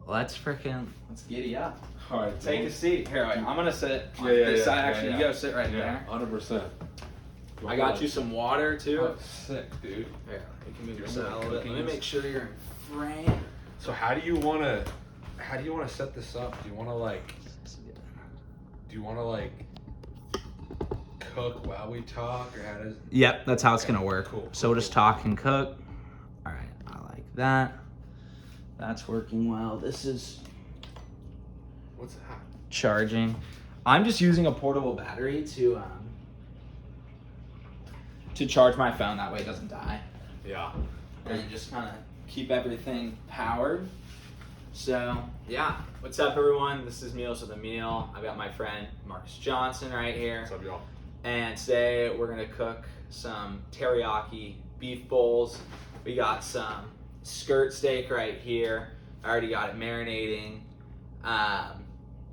let's giddy up. All right, Take a seat. Here, wait, I'm gonna sit on Yeah, this side. yeah, Actually, yeah. you go sit right Yeah, there. 100%. I got you some water too. Oh, sick, dude. Here, you can move You're yourself a little bit. Let me cookies. make sure you're in frame. So how do you wanna set this up? Do you wanna cook while we talk, or how does? Yep, that's how it's gonna work. Cool. So we'll just talk and cook. All right, I like that. That's working well. This is What's that? charging. I'm just using a portable battery to charge my phone. That way it doesn't die. Yeah. And just kind of keep everything powered. So yeah, what's up everyone? This is Meals with Emile. I've got my friend Marcus Johnson right here. What's up, y'all? And today we're gonna cook some teriyaki beef bowls. We got some skirt steak right here. I already got it marinating.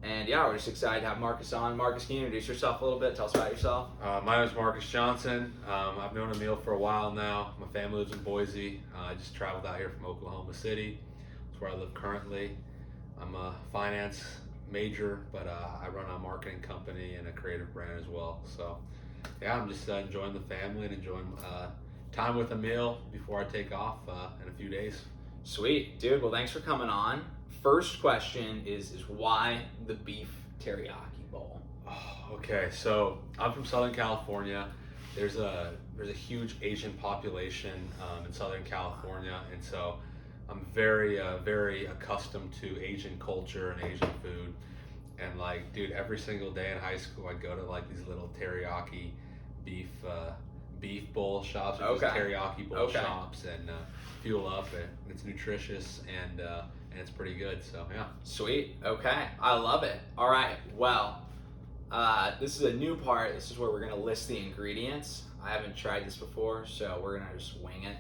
And yeah, we're just excited to have Marcus on. Marcus, can you introduce yourself a little bit? Tell us about yourself. My name is Marcus Johnson. I've known Emile for a while now. My family lives in Boise. I just traveled out here from Oklahoma City. That's where I live currently. I'm a finance major, but I run a marketing company and a creative brand as well. So yeah, I'm just enjoying the family and enjoying time with Emile before I take off in a few days. Sweet, dude. Well, thanks for coming on. First question is why the beef teriyaki bowl? Oh, okay, so I'm from Southern California. There's a huge Asian population in Southern California, and so I'm very accustomed to Asian culture and Asian food. And like, dude, every single day in high school, I go to like these little teriyaki beef bowl shops, or just teriyaki bowl shops, and fuel up. And it's nutritious and it's pretty good. So yeah. Sweet. Okay. I love it. All right. Well, this is a new part. This is where we're gonna list the ingredients. I haven't tried this before, so we're gonna just wing it.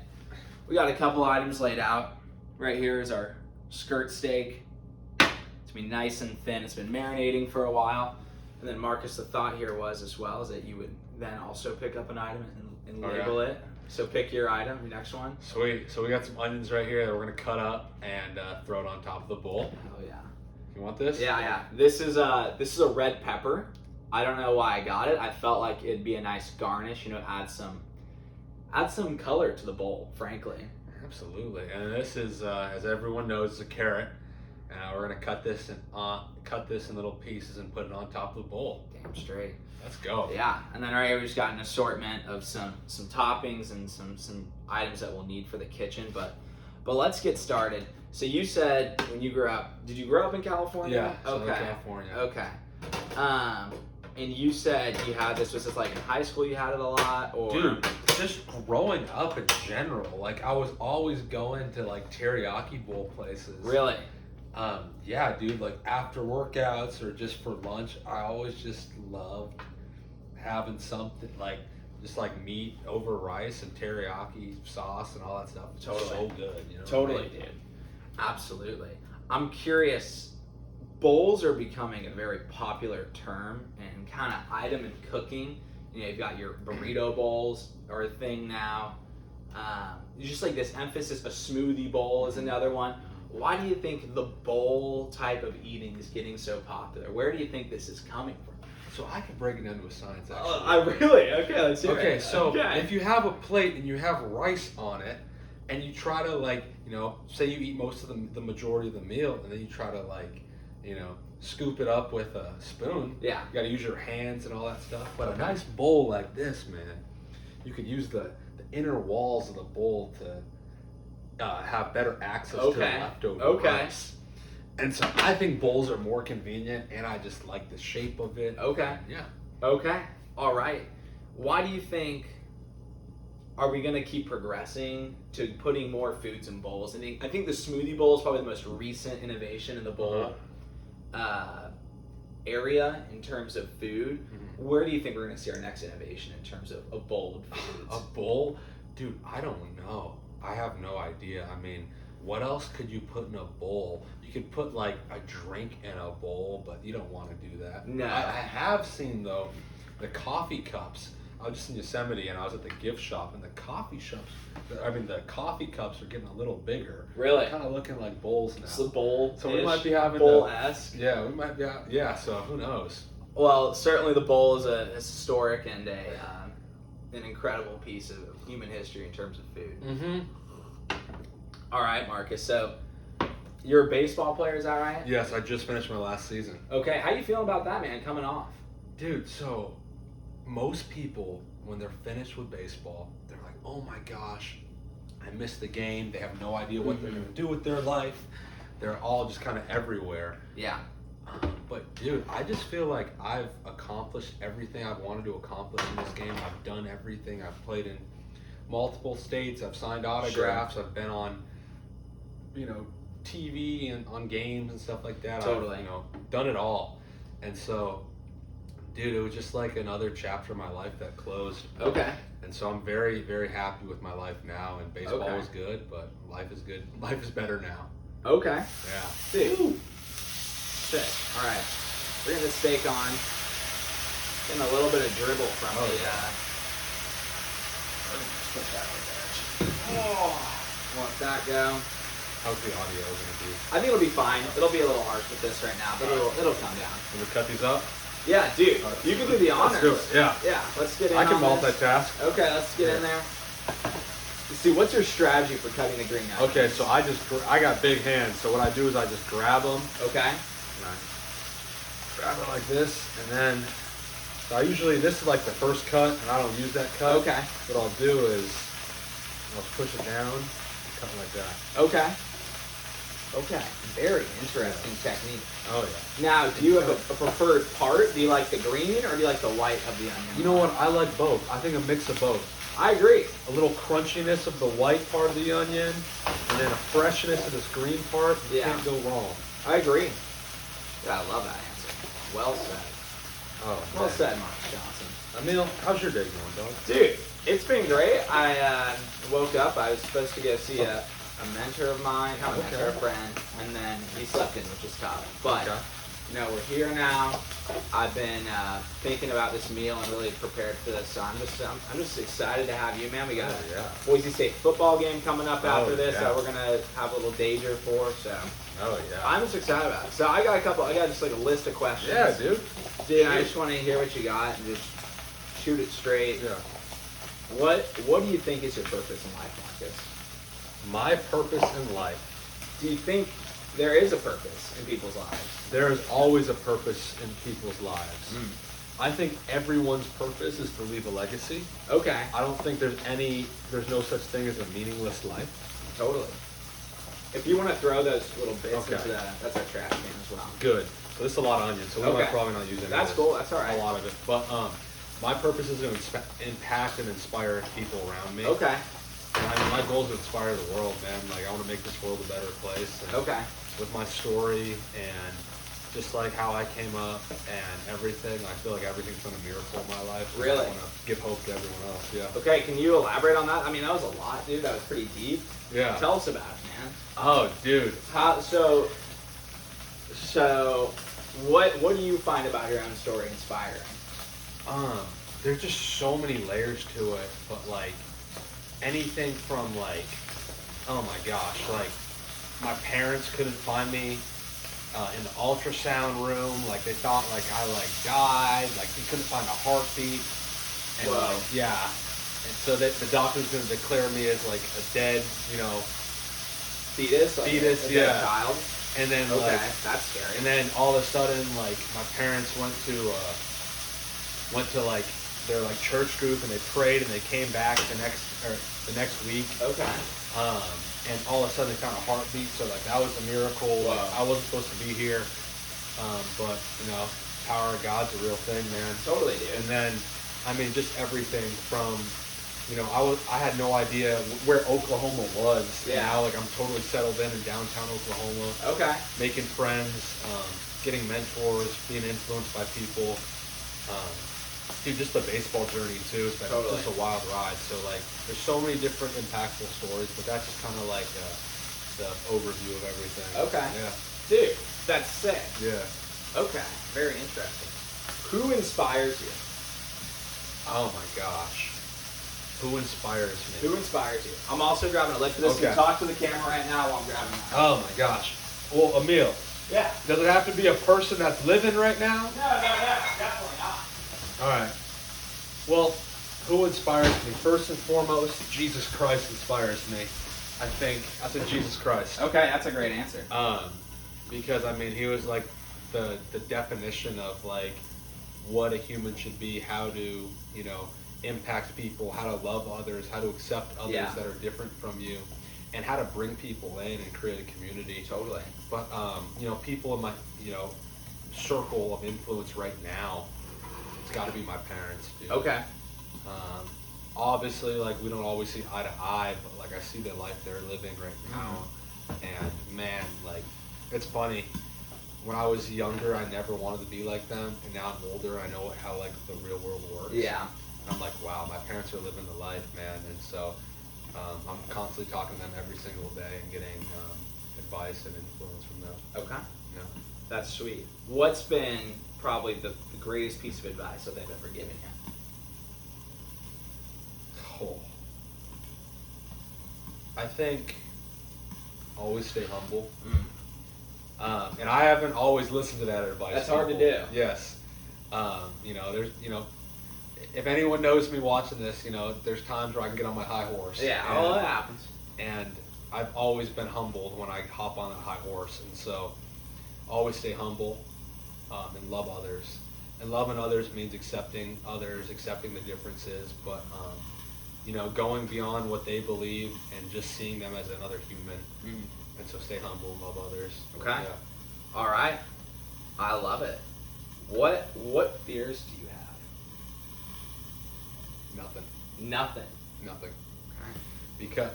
We got a couple items laid out. Right here is our skirt steak. It's gonna be nice and thin. It's been marinating for a while. And then Marcus, the thought here was as well is that you would then also pick up an item and label it. So pick your item, your next one. Sweet. So we got some onions right here that we're gonna cut up and throw it on top of the bowl. Oh yeah. You want this? Yeah. This is a red pepper. I don't know why I got it. I felt like it'd be a nice garnish. You know, add some color to the bowl. Frankly. Absolutely. And this is, as everyone knows, a carrot. And we're gonna cut this in little pieces and put it on top of the bowl. Damn straight. Let's go. Yeah, and then right here we just got an assortment of some toppings and some items that we'll need for the kitchen. But let's get started. So you said when you grew up, did you grow up in California? Yeah. Southern California. Okay. And you said you had this. Was this like in high school you had it a lot, or? Dude, just growing up in general, like I was always going to like teriyaki bowl places. Really? Yeah, dude, like after workouts or just for lunch, I always just loved having something like just like meat over rice and teriyaki sauce and all that stuff. It's Totally. so good, you know. Totally, dude. Absolutely. I'm curious. Bowls are becoming a very popular term and kind of item in cooking. You know, you've got your burrito bowls are a thing now. Just like this emphasis, a smoothie bowl is another one. Why do you think the bowl type of eating is getting so popular? Where do you think this is coming from? So I can break it into a science, actually. I really? Okay, let's hear it. Okay, so if you have a plate and you have rice on it, and you try to like, you know, say you eat most of the majority of the meal, and then you try to like, you know, scoop it up with a spoon. Yeah. You got to use your hands and all that stuff. But a nice bowl like this, man, you could use the inner walls of the bowl to have better access to the leftover rice. And so I think bowls are more convenient, and I just like the shape of it. Okay. Yeah. Okay. All right. Why do you think? Are we going to keep progressing to putting more foods in bowls? And I think the smoothie bowl is probably the most recent innovation in the bowl area in terms of food. Mm-hmm. Where do you think we're going to see our next innovation in terms of a bowl of foods? A bowl? Dude, I don't know. I have no idea. I mean, what else could you put in a bowl? You could put like a drink in a bowl, but you don't want to do that. No. I have seen though the coffee cups. just in Yosemite, and I was at the gift shop, and the coffee cups are getting a little bigger. Really? Kind of looking like bowls now. It's the bowl. So we might be having bowl-esque. Yeah, we might be. Yeah. So who knows? Well, certainly the bowl is a historic and an incredible piece of human history in terms of food. Mm-hmm. All right, Marcus. So you're a baseball player, is that right? Yes, I just finished my last season. Okay, how you feeling about that, man? Coming off. Dude, so most people, when they're finished with baseball, they're like, oh my gosh, I missed the game. They have no idea what they're going to do with their life. They're all just kind of everywhere. Yeah. But dude, I just feel like I've accomplished everything I've wanted to accomplish in this game. I've done everything. I've played in multiple states. I've signed autographs. Sure. I've been on, TV and on games and stuff like that. Totally. I've, done it all. And so, dude, it was just like another chapter of my life that closed. Okay. And so I'm very, very happy with my life now. And baseball was good, but life is good. Life is better now. Okay. Yeah. Dude. Ooh. Sick. All right. We're getting the steak on. Getting a little bit of dribble from the. Yeah. Let's put that right there. Oh. Let that go. How's the audio going to be? I think it'll be fine. It'll be a little harsh with this right now, but it'll come down. Can we cut these up? Yeah, dude. You can do the honors. Let's do it. Yeah. Yeah. Let's get in. I can on multitask. This. Okay, let's get in there. See, what's your strategy for cutting the green onions? Okay, so I got big hands, so what I do is I just grab them. Okay. And I grab it like this, and then so this is like the first cut, and I don't use that cut. Okay. What I'll do is I'll push it down, and cut it like that. Okay. Okay. Very interesting technique. Oh yeah. Now, do you have a preferred part? Do you like the green or do you like the white of the onion? You know what? I like both. I think a mix of both. I agree. A little crunchiness of the white part of the onion, and then a freshness of this green part. You can't go wrong. I agree. Yeah, I love that answer. Well said. Oh, well said, Marcus Johnson. Emile, how's your day going, dog? Dude, it's been great. I woke up. I was supposed to go see a mentor of mine, not a mentor, a friend, and then he slept in, which is tough. But we're here now. I've been thinking about this meal and really prepared for this. So I'm just excited to have you, man. We got a Boise State football game coming up after this that we're gonna have a little danger for. So I'm just excited about it. So I got just like a list of questions. Yeah, dude. Dude, I just want to hear what you got and just shoot it straight. Yeah. What do you think is your purpose in life, Marcus? My purpose in life. Do you think there is a purpose in people's lives? There is always a purpose in people's lives. I think everyone's purpose is to leave a legacy. Okay. I don't think there's no such thing as a meaningless life. Totally. If you want to throw those little bits into that's our trash can as well. Good. So this is a lot of onions, so we might probably not use any of That's this. cool. That's all right. A lot of it. But my purpose is to impact and inspire people around me. Okay. And my goal is to inspire the world, man. Like, I want to make this world a better place. And with my story and just like how I came up and everything, I feel like everything's been a miracle in my life. Really? I want to give hope to everyone else. Yeah. Okay. Can you elaborate on that? I mean, that was a lot, dude. That was pretty deep. Yeah. Tell us about it, man. Oh, dude. So, what do you find about your own story inspiring? There's just so many layers to it, but like anything from like, oh my gosh, like my parents couldn't find me in the ultrasound room. Like they thought like I like died. Like they couldn't find a heartbeat. And and so that the doctor was going to declare me as like a dead, fetus, a dead child. And then that's scary. And then all of a sudden, like my parents went to like their like church group and they prayed and they came back the next week. Okay. And all of a sudden they found a heartbeat. So like that was a miracle. Like, I wasn't supposed to be here, but power of God's a real thing, man. Totally, dude. And then I mean just everything from. I had no idea where Oklahoma was. Yeah. Now, like, I'm totally settled in downtown Oklahoma. Okay. Making friends, getting mentors, being influenced by people. Dude, just the baseball journey, too. It's been just a wild ride. So, like, there's so many different impactful stories, but that's just kind of like the overview of everything. Okay. Yeah. Dude, that's sick. Yeah. Okay. Very interesting. Who inspires you? Oh my gosh. Who inspires me? Who inspires you? I'm also grabbing a list for this. Okay. You talk to the camera right now while I'm grabbing that. Oh my gosh. Well, Emile, Yeah. does it have to be a person that's living right now? No, definitely not. All right. Well, who inspires me? First and foremost, Jesus Christ inspires me. I said Jesus Christ. Okay, that's a great answer. Because I mean, he was like the definition of like what a human should be, how to, impact people, how to love others, how to accept others that are different from you, and how to bring people in and create a community. Totally. But people in my circle of influence right now, it's got to be my parents, dude. Okay. Obviously, like, we don't always see eye to eye, but like I see the life they're living right now, and man, like, it's funny. When I was younger, I never wanted to be like them, and now I'm older, I know how like the real world works. Yeah. And I'm like, wow, my parents are living the life, man, and so I'm constantly talking to them every single day and getting advice and influence from them. Okay. Yeah. That's sweet. What's been probably the greatest piece of advice that they've ever given you? Oh. I think always stay humble. And I haven't always listened to that advice. That's hard to do. Yes. There's, if anyone knows me watching this, there's times where I can get on my high horse. Yeah, all that happens. And I've always been humbled when I hop on that high horse. And so always stay humble and love others. And loving others means accepting others, accepting the differences, but going beyond what they believe and just seeing them as another human. And so stay humble and love others. Okay. Yeah. All right. I love it. What fears do you have? Nothing. Nothing. Okay.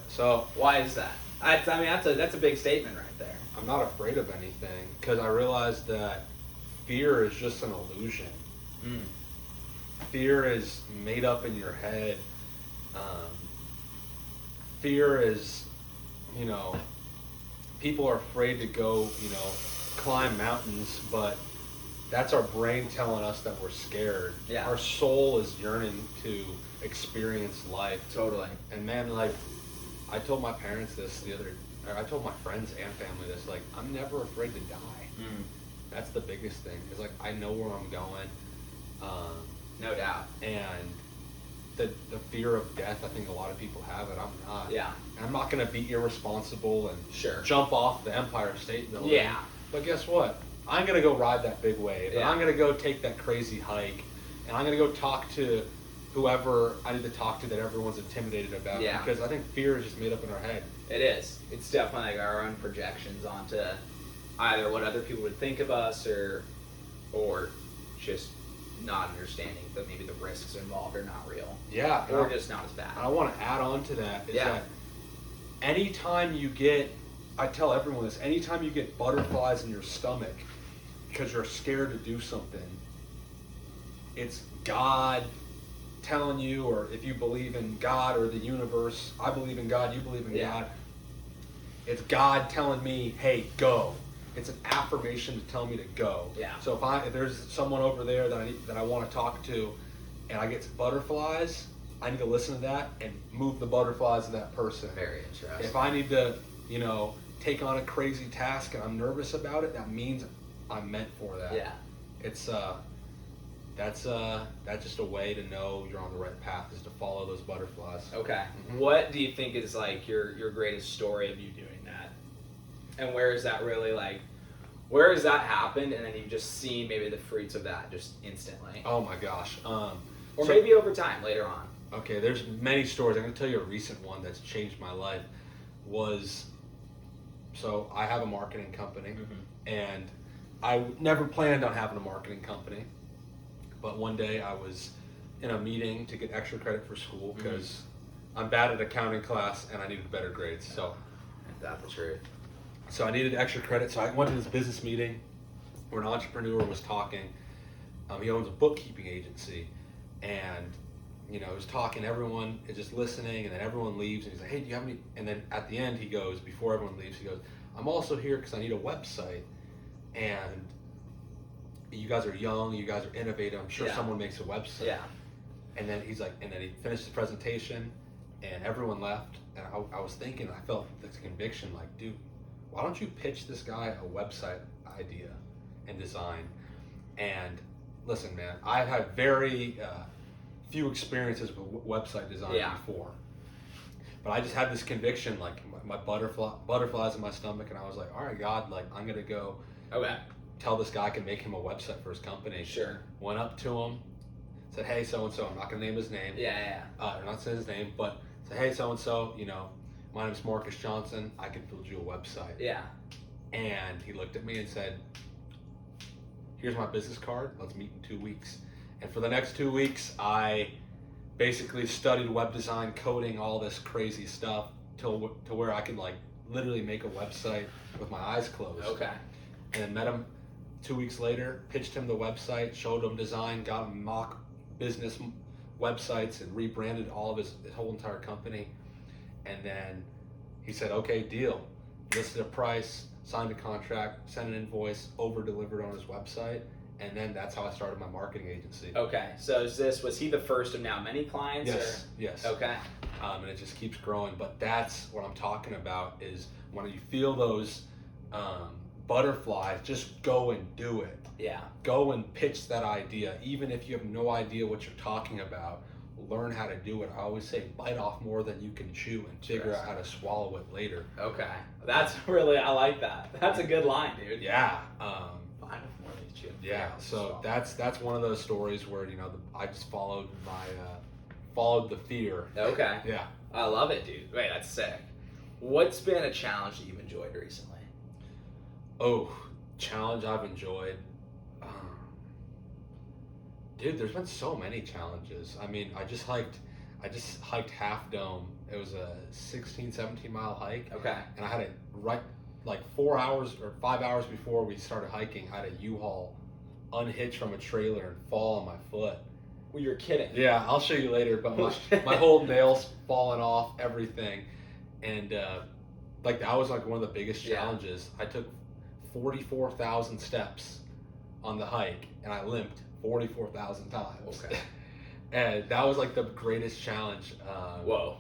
Why is that? That's a big statement right there. I'm not afraid of anything because I realize that fear is just an illusion. Fear is made up in your head. Fear is, people are afraid to go, climb mountains, but that's our brain telling us that we're scared. Yeah. Our soul is yearning to experience life. Totally. And man, like, I told my parents this I told my friends and family this, like, I'm never afraid to die. That's the biggest thing. It's like, I know where I'm going. No doubt. And the fear of death, I think a lot of people have it. I'm not. Yeah. And I'm not going to be irresponsible and Sure. jump off the Empire State Building. Yeah. But guess what? I'm going to go ride that big wave. And Yeah. I'm going to go take that crazy hike. And I'm going to go talk to whoever I need to talk to that everyone's intimidated about. Yeah. Because I think fear is just made up in our head. It is. It's definitely like our own projections onto either what other people would think of us or just not understanding that maybe the risks involved are not real. Yeah. Or just not as bad. I want to add on to that is Yeah. that anytime you get, I tell everyone this, anytime you get butterflies in your stomach because you're scared to do something, it's God telling you, or if you believe in God or the universe, I believe in God, you believe in God. It's God telling me, hey, go. It's an affirmation to tell me to go. Yeah. So if there's someone over there that I want to talk to, and I get butterflies, I need to listen to that and move the butterflies to that person. Very interesting. If I need to, take on a crazy task and I'm nervous about it, that means I'm meant for that. Yeah. It's that's just a way to know you're on the right path, is to follow those butterflies. Okay. What do you think is like your greatest story of you doing that? And where is that really like? Where has that happened? And then you've just seen maybe the fruits of that just instantly, Oh my gosh. or maybe over time later on. Okay, there's many stories. I'm gonna tell you a recent one that's changed my life. So I have a marketing company, and I never planned on having a marketing company. But one day I was in a meeting to get extra credit for school because I'm bad at accounting class and I needed better grades. So Ain't that the truth? So I needed extra credit, so I went to this business meeting where an entrepreneur was talking. He owns a bookkeeping agency, and he was talking. Everyone is just listening, and then everyone leaves, and he's like, "Hey, do you have any?" And then at the end, he goes, before everyone leaves, he goes, "I'm also here because I need a website, and you guys are young, you guys are innovative. I'm sure someone makes a website." Yeah. And then he's like, and then he finished the presentation, and everyone left. And I was thinking, I felt this conviction, like, dude, why don't you pitch this guy a website idea and design? And listen, man, I had very few experiences with website design before, but I just had this conviction, like my butterflies in my stomach, and I was like, all right, God, like I'm gonna go. Okay. Tell this guy I can make him a website for his company. Sure. Went up to him, said, hey, so and so. I'm not gonna name his name. I'm not saying his name, but said, hey, so and so. You know, my name's Marcus Johnson. I can build you a website. Yeah. And he looked at me and said, here's my business card. Let's meet in 2 weeks. And for the next 2 weeks, I basically studied web design, coding, all this crazy stuff to where I could like literally make a website with my eyes closed. Okay. And then met him 2 weeks later, pitched him the website, showed him design, got him mock business websites, and rebranded all of his whole entire company. And then he said, okay, deal. Listed a price, signed a contract, sent an invoice, over-delivered on his website. And then that's how I started my marketing agency. Okay, so was he the first of now many clients? Yes, yes. Okay. And it just keeps growing. But that's what I'm talking about, is when you feel those butterflies, just go and do it. Yeah. Go and pitch that idea. Even if you have no idea what you're talking about, learn how to do it. I always say bite off more than you can chew and figure out how to swallow it later. Okay. That's really, I like that. That's a good line, dude. Yeah. Bite off more than you chew. Yeah. So that's one of those stories where, you know, I just followed followed the fear. Okay. Yeah. I love it, dude. Wait, that's sick. What's been a challenge that you've enjoyed recently? Oh, challenge I've enjoyed. Dude, there's been so many challenges. I mean, I just hiked Half Dome. It was a 16, 17 mile hike. Okay. And I had it right like 4 hours or 5 hours before we started hiking. I had a U-Haul unhitch from a trailer and fall on my foot. Well, you're kidding. Yeah, I'll show you later, but my whole nails falling off, everything. And like that was like one of the biggest challenges. I took 44,000 steps on the hike and I limped 44,000 times. Okay. And that was like the greatest challenge. Whoa.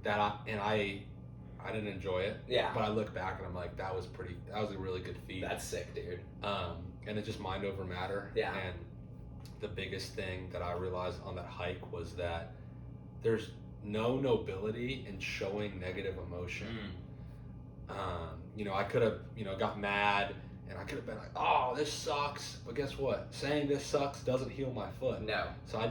That I didn't enjoy it. Yeah. But I look back and I'm like, that was a really good feat. That's sick, dude. And it's just mind over matter. Yeah. And the biggest thing that I realized on that hike was that there's no nobility in showing negative emotion. You know, I could have, you know, got mad and I could have been like, oh, this sucks. But guess what? Saying this sucks doesn't heal my foot. No. So I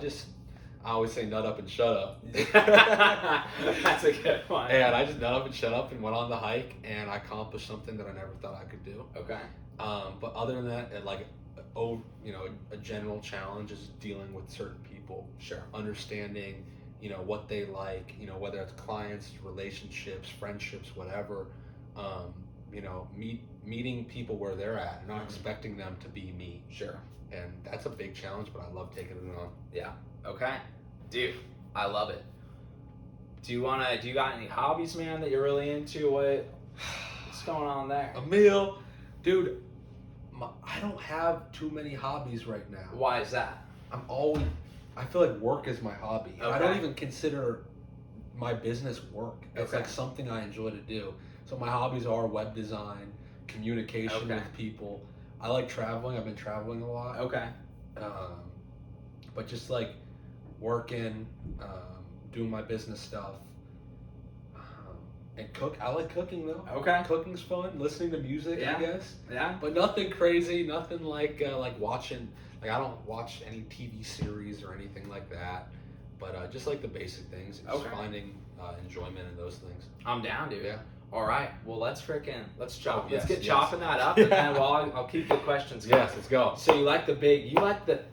always say nut up and shut up. That's a good one. And I just nut up and shut up and went on the hike and I accomplished something that I never thought I could do. Okay. But other than that, you know, a general challenge is dealing with certain people. Sure. Understanding, you know, what they like, you know, whether it's clients, relationships, friendships, whatever. You know, meeting people where they're at and not expecting them to be me. Sure. And that's a big challenge, but I love taking it on. Yeah. Okay. Dude, I love it. Do you got any hobbies, man, that you're really into? What's going on there? Emile, dude, I don't have too many hobbies right now. Why is that? I feel like work is my hobby. Okay. I don't even consider my business work. It's Okay. like something I enjoy to do. So my hobbies are web design, communication Okay. with people. I like traveling. I've been traveling a lot. Okay. But just like working, doing my business stuff, and cook. I like cooking though. Okay. Cooking's fun. Listening to music, Yeah. I guess. Yeah. But nothing crazy. Nothing like watching. Like I don't watch any TV series or anything like that. But just like the basic things. Just Okay. finding enjoyment in those things. I'm down, dude. Yeah. All right. Well, let's chop. Oh, Let's yes, get yes. chopping that up, and then I'll keep the questions coming. Yes, let's go. So you like the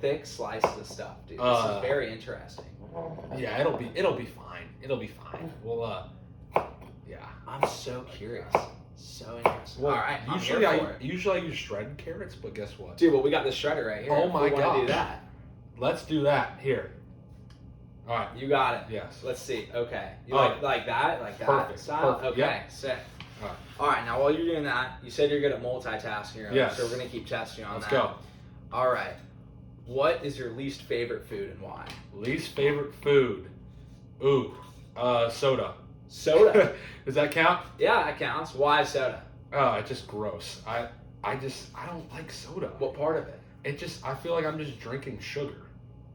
thick slices of stuff, dude. This is very interesting. Yeah, it'll be fine. It'll be fine. Well, yeah. I'm so curious. So interesting. Well, All right. usually I'm here for it. I use shredded carrots, but guess what? Dude, well, we got the shredder right here. Oh if my we want to do gosh. that. Let's do that here. All right. You got it. Yes. Let's see. Okay. You Oh. like that? Like that Perfect, style? perfect, Okay. yeah. Sick. All right. All right. Now, while you're doing that, you said you're good at multitasking. Yes. So we're gonna keep testing you on Let's that. go. All right. What is your least favorite food and why? Least favorite food? Ooh, soda. Soda. Does that count? Yeah, that counts. Why soda? Oh, it's just gross. I don't like soda. What part of it? I feel like I'm just drinking sugar.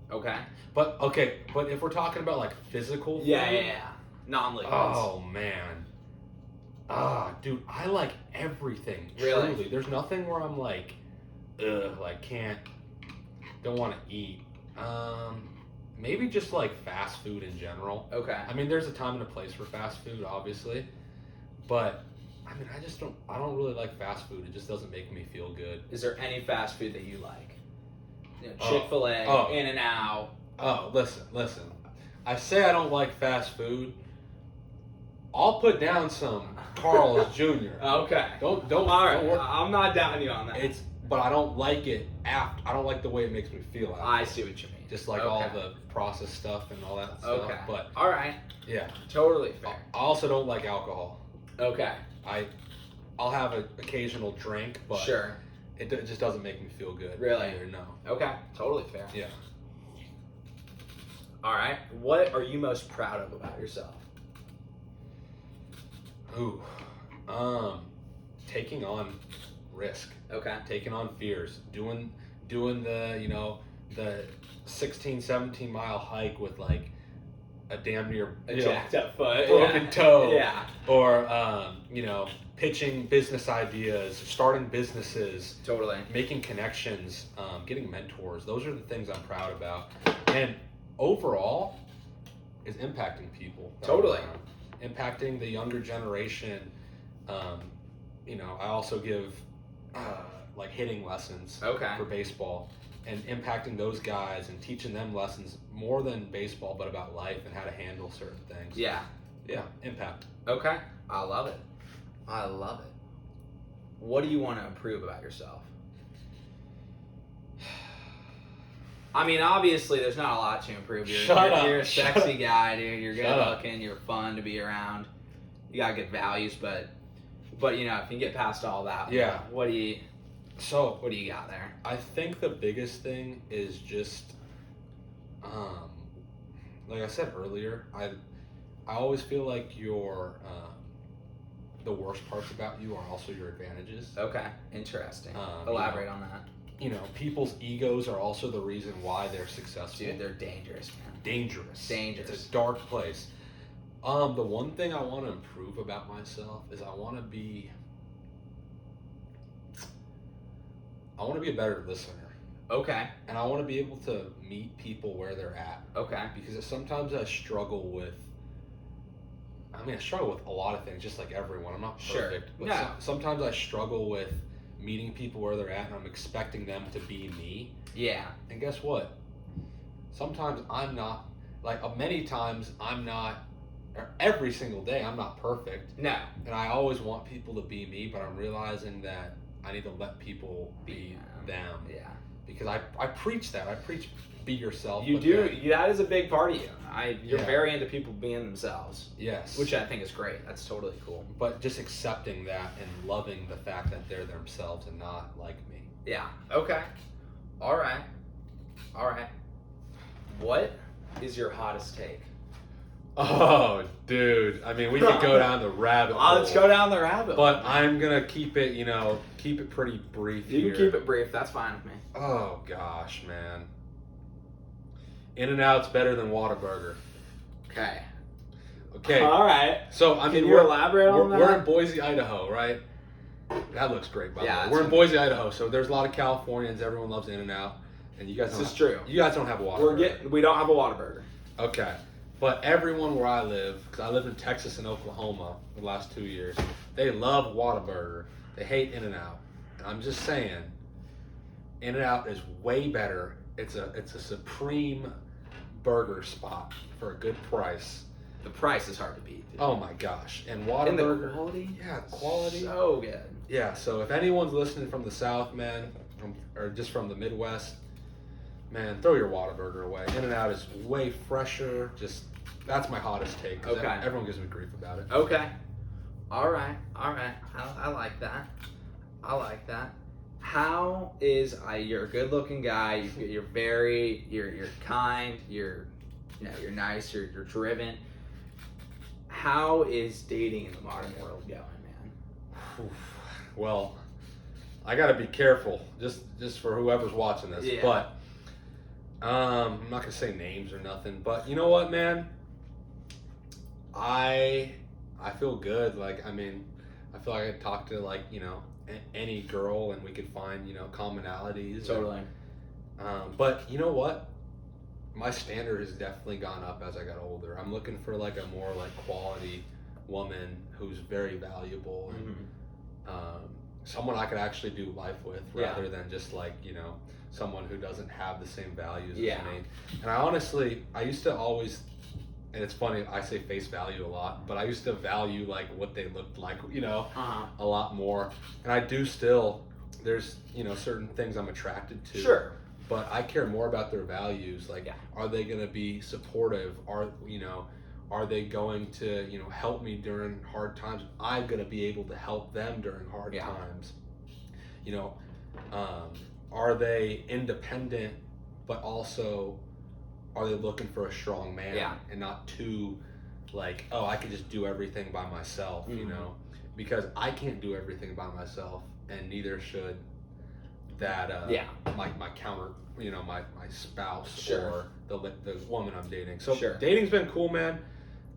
Okay. But if we're talking about like physical food, Yeah. Non-liquids. oh man. Dude, I like everything. Really? Truly. There's nothing where I'm like, ugh, like don't want to eat. Maybe just like fast food in general. Okay. I mean, there's a time and a place for fast food, obviously, but I mean, I don't really like fast food. It just doesn't make me feel good. Is there any fast food that you like? Oh. Chick-fil-A, Oh. In-N-Out. Oh, listen. I say I don't like fast food. I'll put down some Carl's Jr. Okay. Don't All right. don't worry. I'm not down you on that. But I don't like it I don't like the way it makes me feel after. I see what you mean. Just like all the processed stuff and all that stuff. Okay. But all right. yeah. Totally fair. I also don't like alcohol. Okay. I'll have an occasional drink, but Sure. it just doesn't make me feel good. Really? Either, no. Okay. Totally fair. Yeah. All right. What are you most proud of about yourself? Ooh. Taking on risk. Okay. Taking on fears. Doing the, the 16, 17 mile hike with like a damn near A jacked up foot. broken toe. Yeah. Or pitching business ideas, starting businesses, Totally. making connections, getting mentors. Those are the things I'm proud about. And overall is impacting people. Totally. Impacting the younger generation. I also give like hitting lessons Okay. for baseball and impacting those guys and teaching them lessons more than baseball, but about life and how to handle certain things. Yeah. Yeah, impact. Okay. I love it. What do you want to improve about yourself? I mean, obviously, there's not a lot to improve. You're a sexy guy, dude. You're good looking. You're fun to be around. You got good values, but if you can get past all that, Yeah. What do you got there? I think the biggest thing is just, like I said earlier, I always feel like the worst parts about you are also your advantages. Okay, interesting. Elaborate on that. People's egos are also the reason why they're successful. Dude, they're dangerous, man. Dangerous. Dangerous. It's a dark place. The one thing I want to improve about myself is I want to be a better listener. Okay. And I want to be able to meet people where they're at. Okay. Because sometimes I struggle with a lot of things, just like everyone. I'm not perfect. Sure. But sometimes I struggle with meeting people where they're at and I'm expecting them to be me. Yeah. And guess what? Sometimes I'm not, many times I'm not, or every single day I'm not perfect. No. And I always want people to be me, but I'm realizing that I need to let people be them. Yeah. Because I preach that. I preach be yourself. You do. That is a big part of you. You're very into people being themselves. Yes. Which I think is great. That's totally cool. But just accepting that and loving the fact that they're themselves and not like me. Yeah. Okay. All right. What is your hottest take? Oh, dude. I mean, we could go down the rabbit hole. Let's go down the rabbit hole. But I'm going to keep it, pretty brief You here. can keep it brief. That's fine with me. Oh, gosh, man. In-N-Out's better than Whataburger. Okay. All right. So, I mean, Can you elaborate on that? We're in Boise, Idaho, right? That looks great, by the way. We're in Boise, Idaho, so there's a lot of Californians. Everyone loves In-N-Out. And you guys This is true. You guys don't have a Whataburger. We don't have a Whataburger. Okay. But everyone where I live, because I lived in Texas and Oklahoma for the last 2 years, they love Whataburger. They hate In-N-Out. And I'm just saying, In-N-Out is way better. It's a supreme burger spot for a good price. The price is hard to beat, dude. Oh my gosh. And Whataburger. And the quality? Yeah, quality. So good. Yeah, so if anyone's listening from the South, man, or just from the Midwest, man, throw your Whataburger away. In-N-Out is way fresher. That's my hottest take. 'Cause Okay. Everyone gives me grief about it. Okay. All right. I like that. How is you're a good-looking guy. You're kind. You're nice. You're driven. How is dating in the modern world going, man? Well, I gotta be careful, just for whoever's watching this. Yeah. But I'm not gonna say names or nothing. But you know what, man? I feel good. Like, I mean, I feel like I could talk to, like, any girl, and we could find, commonalities. Totally. But you know what? My standard has definitely gone up as I got older. I'm looking for like a more like quality woman who's very valuable and someone I could actually do life with, rather than just like, someone who doesn't have the same values as me. And I used to always, and it's funny, I say face value a lot, but I used to value like what they looked like, a lot more. And I do still. There's, certain things I'm attracted to. Sure. But I care more about their values. Like, are they going to be supportive? Are they going to, help me during hard times? I'm going to be able to help them during hard times. Are they independent, but also are they looking for a strong man and not too like, oh, I can just do everything by myself, because I can't do everything by myself, and neither should that my counter, my spouse or the woman I'm dating. So dating's been cool, man.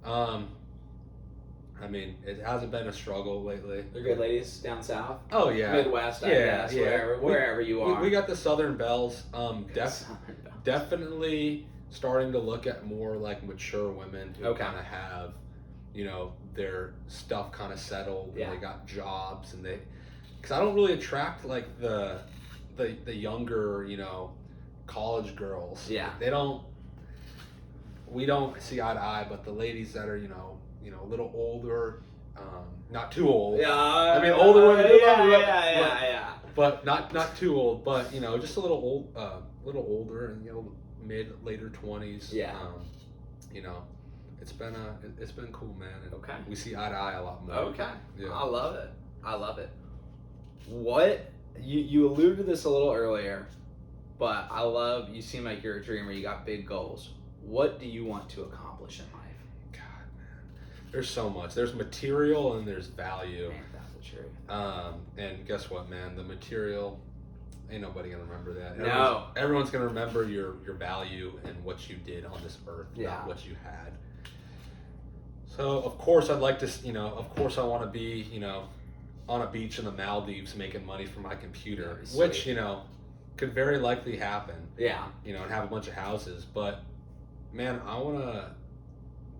I mean, it hasn't been a struggle lately. They're good ladies down south. Oh yeah, Midwest, I guess, wherever you are. We got the Southern Belles. Definitely starting to look at more like mature women who kind of have, their stuff kind of settled. And they got jobs, and because I don't really attract like the younger, college girls. Yeah. We don't see eye to eye, but the ladies that are, a little older, not too old. Yeah. I mean, older women. Yeah. But not too old, but, just a little older, and, later 20s. Yeah. It's been cool, man. And we see eye to eye a lot more. Okay. Yeah. I love it. What you alluded to this a little earlier, but you seem like you're a dreamer. You got big goals. What do you want to accomplish in life? God, man, there's so much. There's material and there's value. Man, that's the truth. And guess what, man? The material, ain't nobody gonna remember that. No. Everyone's gonna remember your value and what you did on this earth, not what you had. So of course I'd like to, of course I want to be, on a beach in the Maldives making money from my computer, which, could very likely happen. Yeah. And have a bunch of houses. But, man,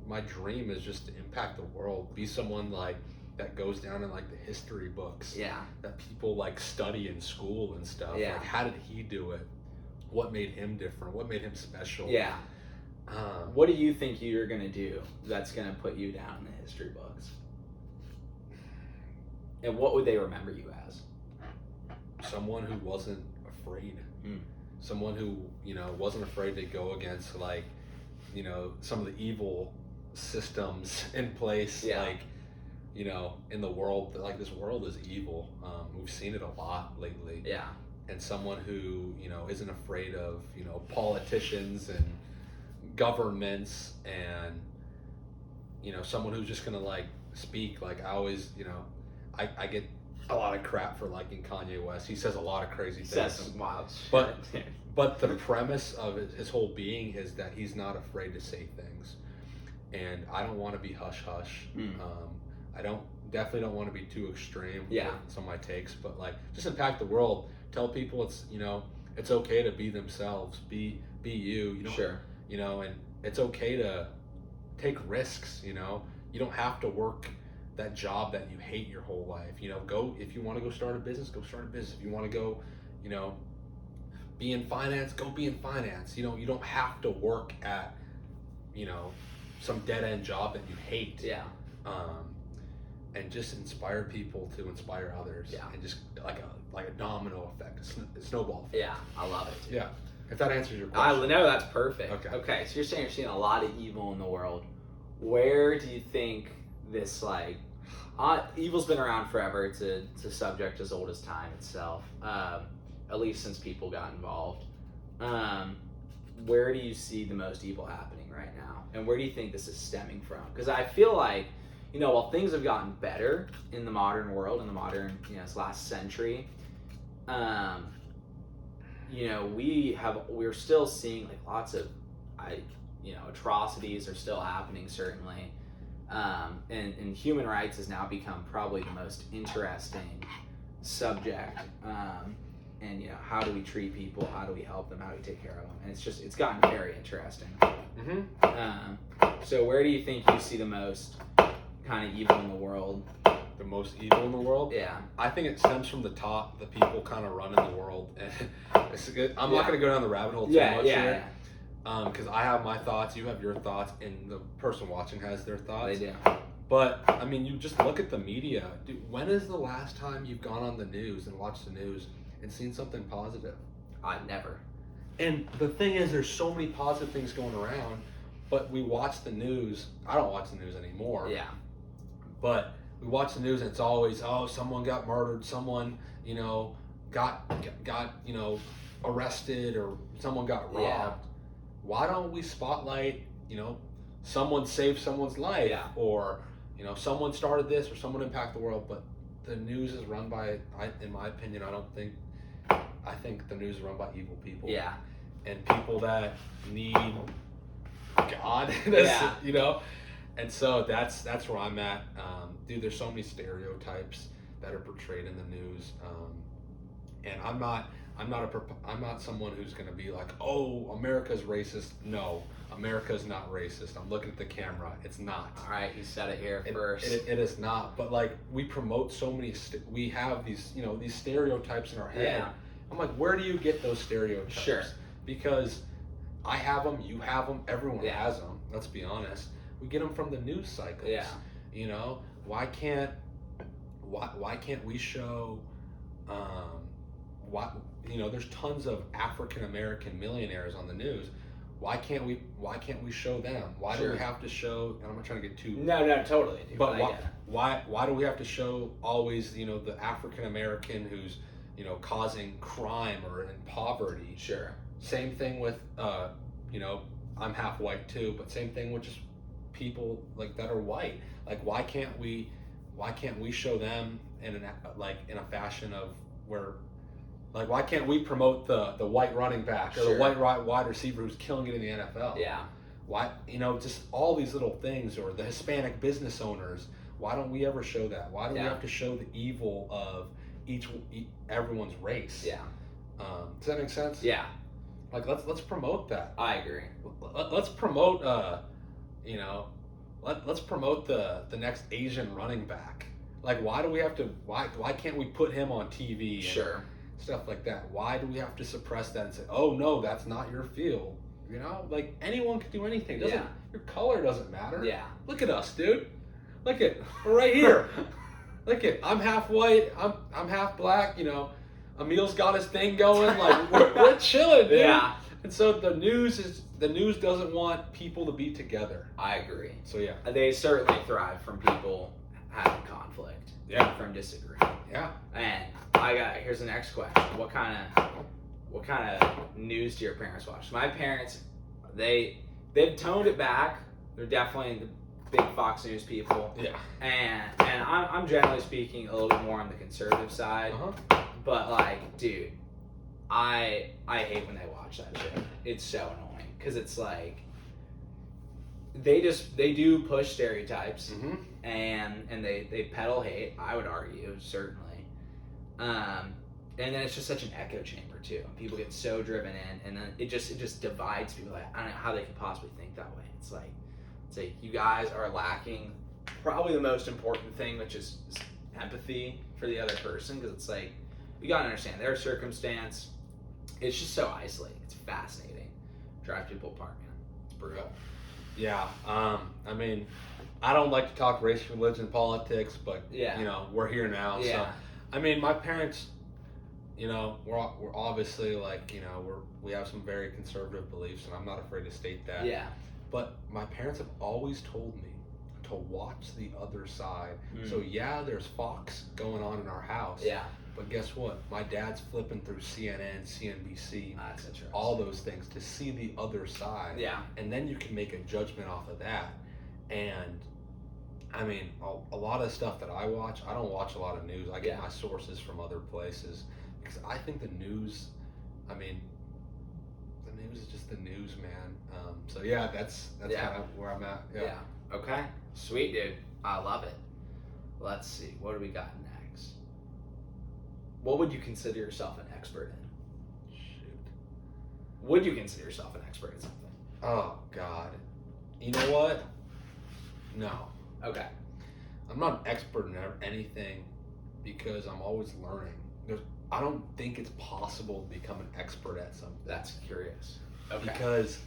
my dream is just to impact the world, be someone, like, that goes down in, like, the history books. Yeah. That people, like, study in school and stuff. Yeah. Like, how did he do it? What made him different? What made him special? Yeah. What do you think you're going to do that's going to put you down in the history books? And what would they remember you as? Someone who wasn't afraid. Someone who, wasn't afraid to go against, like, some of the evil systems in place. Yeah. Like, in the world, like, this world is evil. We've seen it a lot lately. Yeah. And someone who, isn't afraid of, politicians and governments, and, someone who's just going to, like, speak. Like, I always, I get a lot of crap for liking Kanye West. He says a lot of crazy things. Says some wild shit. But the premise of his whole being is that he's not afraid to say things. And I don't want to be hush-hush. I definitely don't want to be too extreme with some of my takes, but, like, just impact the world. Tell people it's okay to be themselves. Be you. And it's okay to take risks, You don't have to work that job that you hate your whole life. Go, if you want to go start a business, go start a business. If you want to go, be in finance, go be in finance. You don't have to work at, some dead end job that you hate. Yeah. And just inspire people to inspire others. Yeah. And just like a domino effect, a snowball effect. Yeah, I love it. Yeah. If that answers your question. I know that's perfect. Okay. So you're saying you're seeing a lot of evil in the world. Where do you think this, like, Evil's been around forever. It's a subject as old as time itself. At least since people got involved. Where do you see the most evil happening right now, and where do you think this is stemming from? Because I feel like, while things have gotten better in the modern world, in the modern, this last century, we're still seeing like lots of, atrocities are still happening certainly, and human rights has now become probably the most interesting subject. And how do we treat people? How do we help them? How do we take care of them? And it's gotten very interesting. So where do you think you see the most kind of evil in the world? The most evil in the world? Yeah. I think it stems from the top, the people kind of running the world. And I'm not going to go down the rabbit hole too much here. Because I have my thoughts, you have your thoughts, and the person watching has their thoughts. They do. But, I mean, you just look at the media. Dude, when is the last time you've gone on the news and watched the news and seen something positive? Never. And the thing is, there's so many positive things going around, but we watch the news. I don't watch the news anymore. Yeah. But we watch the news and it's always, someone got murdered, someone, got arrested, or someone got robbed. Yeah. Why don't we spotlight, someone saved someone's life, or, someone started this, or someone impacted the world? But the news is run by, in my opinion, I think the news is run by evil people. Yeah. And people that need God, And so that's where I'm at. Dude, there's so many stereotypes that are portrayed in the news, and I'm not someone who's going to be like, oh, America's racist. No, America's not racist. I'm looking at the camera. It's not. All right, you said it here first. It is not. But like, we promote so many. We have these, these stereotypes in our head. Yeah. I'm like, where do you get those stereotypes? Sure. Because I have them, you have them, everyone has them. Let's be honest. We get them from the news cycles. Yeah. Why can't we show? There's tons of African American millionaires on the news. Why can't we show them? Why do we have to show? And I'm not trying to get too. No, totally. Dude, but why do we have to show always the African American who's causing crime or in poverty? Sure. Same thing with I'm half white too, but same thing with just people like that are white. Like, why can't we show them in a fashion of where, like, why can't we promote the white running back or the white wide receiver who's killing it in the NFL? Yeah. Why, just all these little things, or the Hispanic business owners? Why don't we ever show that? Why do we have to show the evil of everyone's race? Yeah. Does that make sense? Yeah. Like, let's promote that. I agree. Let's promote let's promote the next Asian running back. Like, why do we have to? Why can't we put him on TV? Sure. Stuff like that. Why do we have to suppress that and say, oh no, that's not your field? Like, anyone can do anything. Your color doesn't matter. Yeah. Look at us, dude. Look at, we're right here. Look at, I'm half white. I'm half black. Emile's got his thing going. Like, we're chilling, dude. Yeah. And so the news doesn't want people to be together. I agree. So yeah, they certainly thrive from people having conflict. Yeah. From disagreeing. Yeah. And here's the next question. What kind of news do your parents watch? My parents, they've toned it back. They're definitely the big Fox News people. Yeah. And I'm generally speaking a little bit more on the conservative side. Uh-huh. But like, dude, I hate when they watch that shit. It's so annoying because it's like they do push stereotypes. Mm-hmm. And they peddle hate, I would argue, certainly. And then it's just such an echo chamber too. People get so driven in, and then it just divides people. Like, I don't know how they could possibly think that way. It's like you guys are lacking probably the most important thing, which is empathy for the other person, because it's like, you gotta understand their circumstance. It's just so isolating. It's fascinating. Drives people apart, man. It's brutal. Yeah. I mean, I don't like to talk race, religion, politics, but we're here now. Yeah. So, I mean, my parents, we're obviously like, we have some very conservative beliefs, and I'm not afraid to state that. Yeah. But my parents have always told me to watch the other side. Mm. So yeah, there's Fox going on in our house. Yeah. But guess what? My dad's flipping through CNN, CNBC, That's interesting. all those things to see the other side. Yeah. And then you can make a judgment off of that. And I mean, a lot of stuff that I watch, I don't watch a lot of news. I get my sources from other places because I think the news, I mean, the news is just the news, man. So yeah, that's kind of where I'm at. Yeah. Okay. Sweet, dude. I love it. Let's see. What do we got next? What would you consider yourself an expert in? Shoot. Would you consider yourself an expert in something? Oh God. You know what? No. Okay. I'm not an expert in anything because I'm always learning. I don't think it's possible to become an expert at something. That's curious. Okay. Because,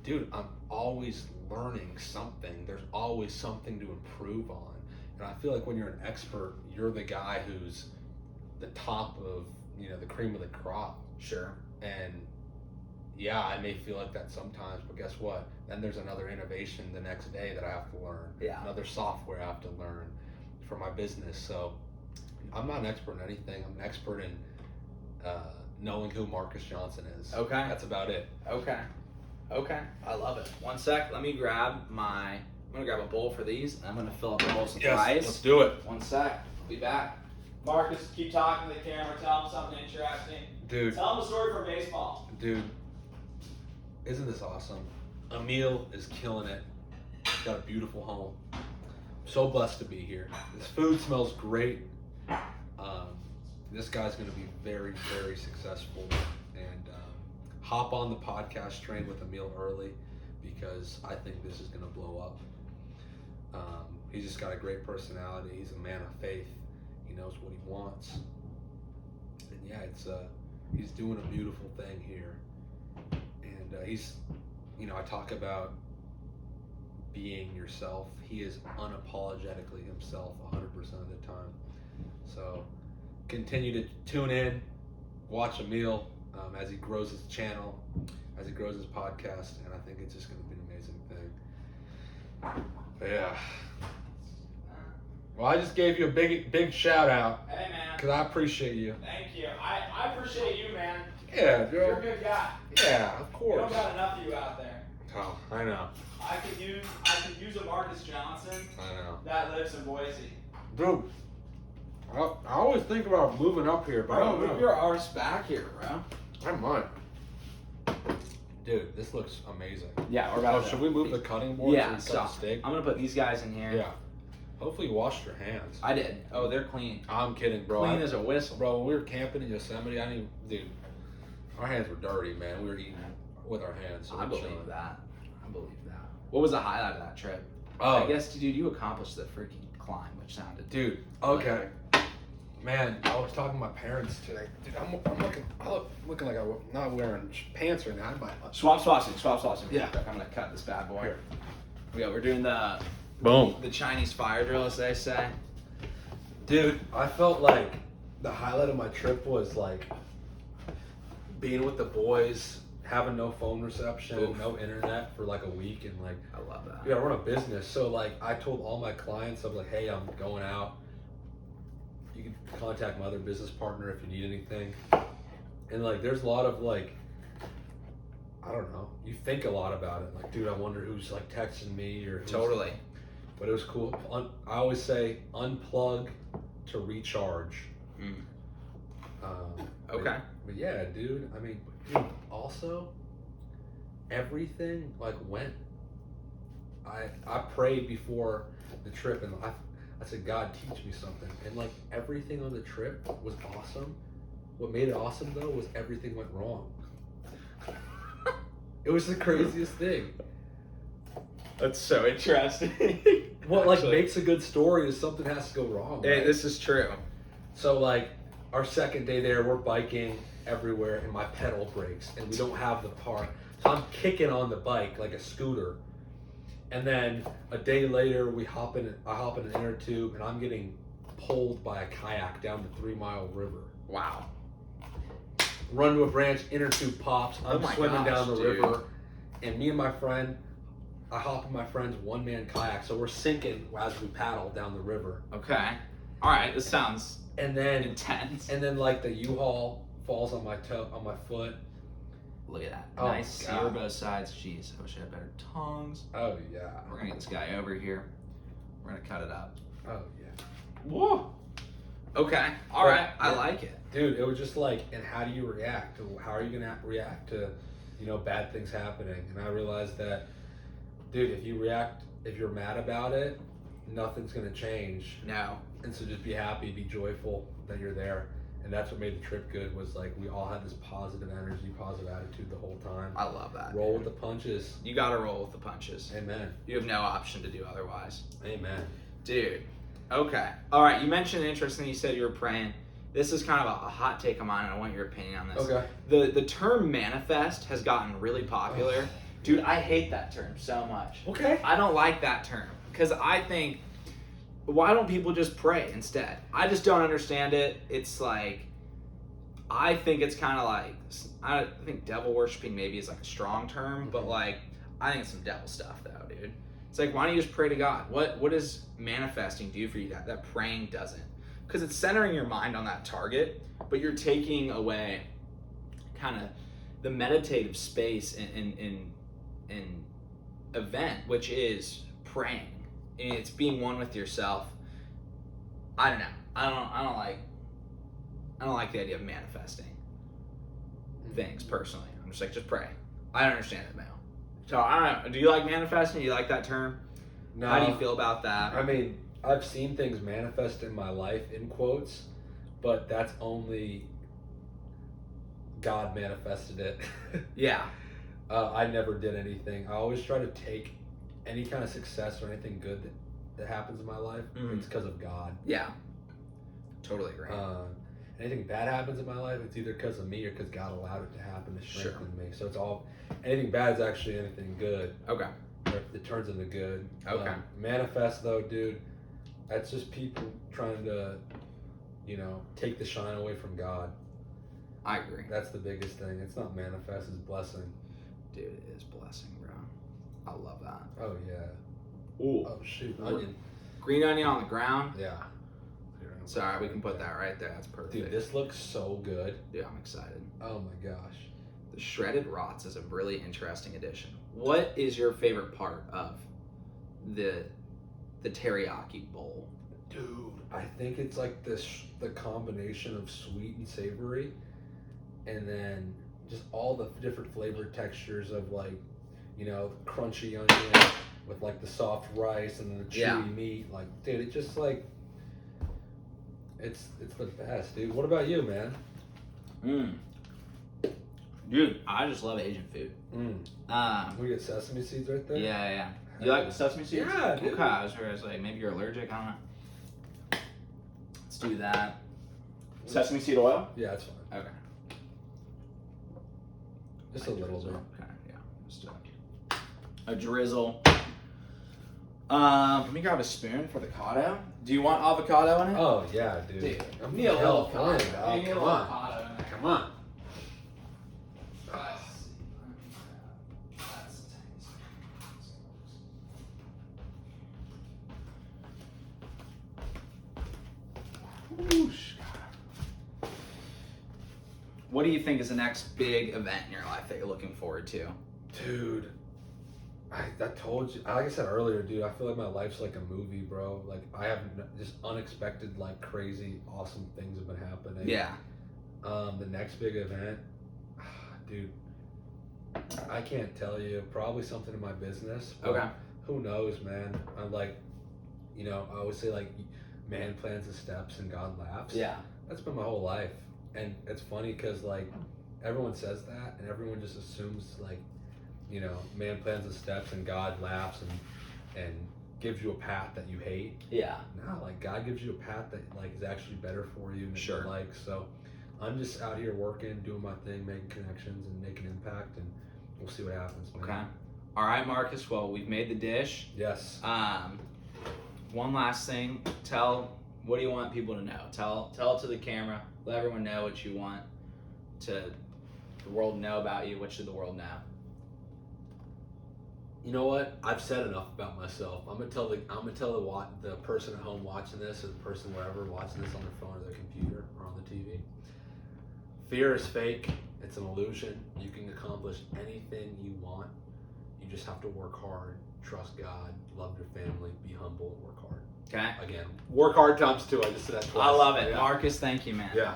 dude, I'm always learning something. There's always something to improve on. And I feel like when you're an expert, you're the guy who's the top of, the cream of the crop. Sure. And yeah, I may feel like that sometimes, but guess what? Then there's another innovation the next day that I have to learn. Yeah. Another software I have to learn for my business. So I'm not an expert in anything. I'm an expert in knowing who Marcus Johnson is. Okay. That's about it. Okay. I love it. One sec. Let me grab I'm gonna grab a bowl for these, and I'm gonna fill up the bowls with rice. Let's do it. One sec. I'll be back. Marcus, keep talking to the camera. Tell him something interesting. Dude. Tell him a story from baseball. Dude, isn't this awesome? Emile is killing it. He's got a beautiful home. I'm so blessed to be here. This food smells great. This guy's going to be very, very successful. And hop on the podcast train with Emile early because I think this is going to blow up. He's just got a great personality. He's a man of faith. He knows what he wants. And yeah, he's doing a beautiful thing here. And he's, I talk about being yourself. He is unapologetically himself 100% of the time. So continue to tune in, watch Emile as he grows his channel, as he grows his podcast, and I think it's just going to be an amazing thing. But yeah. Well, I just gave you a big shout out. Hey, man. Because I appreciate you. Thank you. I appreciate you, man. Yeah, Joe. You're a good guy. Yeah, of course. We don't got enough of you out there. Oh, I know. I could use a Marcus Johnson I know. that lives in Boise. Dude, I always think about moving up here, but I don't know. Move your arse back here, bro. I might. Dude, this looks amazing. Yeah, we're about to. Should we move the cutting board? Yeah, so we cut the steak? I'm gonna put these guys in here. Yeah. Hopefully you washed your hands. I did. Oh, they're clean. I'm kidding, bro. Clean as a whistle. Bro, when we were camping in Yosemite, dude, our hands were dirty, man. We were eating with our hands. So I believe chilling. that. What was the highlight of that trip? Oh, I guess, dude, you accomplished the freaking climb, which sounded. Dude, okay. Man, I was talking to my parents today. Dude, I'm looking like I'm not wearing pants right now. Swap saucing. Yeah. I'm gonna cut this bad boy. Here. We're doing the Chinese fire drill, as they say. Dude, I felt like the highlight of my trip was like being with the boys, having no phone reception, no internet for like a week, and like I love that. Yeah, I run a business, so like I told all my clients, I'm like, hey, I'm going out. You can contact my other business partner if you need anything. And like, there's a lot of like, I don't know. You think a lot about it. Like, dude, I wonder who's like texting me or Totally. But it was cool. I always say unplug to recharge. Okay. But yeah, dude. I mean, dude. Also, everything like went. I prayed before the trip, and I said, God, teach me something. And like everything on the trip was awesome. What made it awesome though was everything went wrong. It was the craziest thing. That's so interesting. What like makes a good story is something has to go wrong. Hey, right? this is true. So like our second day there, we're biking everywhere, and my pedal breaks, and we don't have the part. So I'm kicking on the bike like a scooter. And then a day later, I hop in an inner tube, and I'm getting pulled by a kayak down the 3 Mile River. Wow. Run to a branch, inner tube pops. I'm swimming down the dude. river, and me and my friend, I hop in my friend's one-man kayak, so we're sinking as we paddle down the river. Okay. All right. This sounds And then intense. And then like the U-Haul falls on my foot. Look at that. Oh, Nice sear God. both sides. Jeez, I wish I had better tongs. Oh yeah. We're gonna get this guy over here. We're gonna cut it up. Oh yeah. Whoa. Okay. All right. I like it. Dude, it was just like, and how do you react? How are you gonna react to, bad things happening? And I realized that, dude, if you're mad about it, nothing's gonna change. No. And so just be happy, be joyful that you're there. And that's what made the trip good, was like we all had this positive energy, positive attitude the whole time. I love that. Roll with the punches. You gotta roll with the punches. Amen. You have no option to do otherwise. Amen. Dude. Okay. All right. You mentioned interesting. You said you were praying. This is kind of a hot take of mine, and I want your opinion on this. Okay. The term manifest has gotten really popular. Dude, I hate that term so much. Okay. I don't like that term because I think, why don't people just pray instead? I just don't understand it. It's like, I think it's kind of like, I think devil worshiping maybe is like a strong term, but like, I think it's some devil stuff though, dude. It's like, why don't you just pray to God? What does manifesting do for you that praying doesn't? Because it's centering your mind on that target, but you're taking away kind of the meditative space in event, which is praying. And it's being one with yourself. I don't know. I don't like the idea of manifesting things personally. I'm just like, just pray. I don't understand it, Mel. So I don't know. Do you like manifesting? Do you like that term? No. How do you feel about that? I mean, I've seen things manifest in my life, in quotes, but that's only God manifested it. Yeah. I never did anything. I always try to take any kind of success or anything good that happens in my life. It's because of God. Yeah. Totally agree. Anything bad happens in my life, it's either because of me or because God allowed it to happen to strengthen me. So it's all, anything bad is actually anything good. Okay. Or it turns into good. Okay. Manifest though, dude, that's just people trying to, take the shine away from God. I agree. That's the biggest thing. It's not manifest, it's blessing. Dude, it is blessing, bro. I love that. Oh yeah. Ooh. Oh shoot. Onion. Green onion on the ground. Yeah. Sorry, we can put that right there. That's perfect. Dude, this looks so good. Dude, I'm excited. Oh my gosh. The shredded rots is a really interesting addition. What is your favorite part of the teriyaki bowl? Dude, I think it's like the combination of sweet and savory, and then just all the different flavor textures of like, crunchy onion with like the soft rice and the chewy meat. Like, dude, it just like, it's the best, dude. What about you, man? Dude, I just love Asian food. We get sesame seeds right there. Yeah. You like the sesame seeds? Yeah, dude. Okay, I was like, maybe you're allergic. I don't know. Let's do that. Sesame seed oil? Yeah, it's fine. Okay. Just a little bit. Okay, yeah. Just a drizzle. Let me grab a spoon for the avocado. Do you want avocado in it? Oh yeah, dude. Dude, I'm need a from little California, avocado. dog. Need a Come little on. avocado in there. Come on. Whoosh. What do you think is the next big event in your life that you're looking forward to? Dude, I told you, like I said earlier, dude, I feel like my life's like a movie, bro. Like, I have just unexpected, like, crazy, awesome things have been happening. Yeah. The next big event, dude, I can't tell you. Probably something in my business. But Okay. Who knows, man? I'm like, I always say, like, man plans the steps and God laughs. Yeah. That's been my whole life. And it's funny because, like, everyone says that and everyone just assumes, like, man plans the steps and God laughs and gives you a path that you hate. Yeah. No, like, God gives you a path that, like, is actually better for you and that Sure. you like. So I'm just out here working, doing my thing, making connections and making impact, and we'll see what happens, man. Okay. All right, Marcus. Well, we've made the dish. Yes. One last thing. What do you want people to know? Tell it to the camera. Let everyone know what you want the world to know about you. What should the world know? you know what? I've said enough about myself. I'm gonna tell the person at home watching this, or the person wherever watching this on their phone or their computer or on the TV. Fear is fake. It's an illusion. You can accomplish anything you want. You just have to work hard, trust God, love your family, be humble, and work hard. Okay. Again, work hard times 2. I just said that twice. I love it. Yeah. Marcus, thank you, man. Yeah.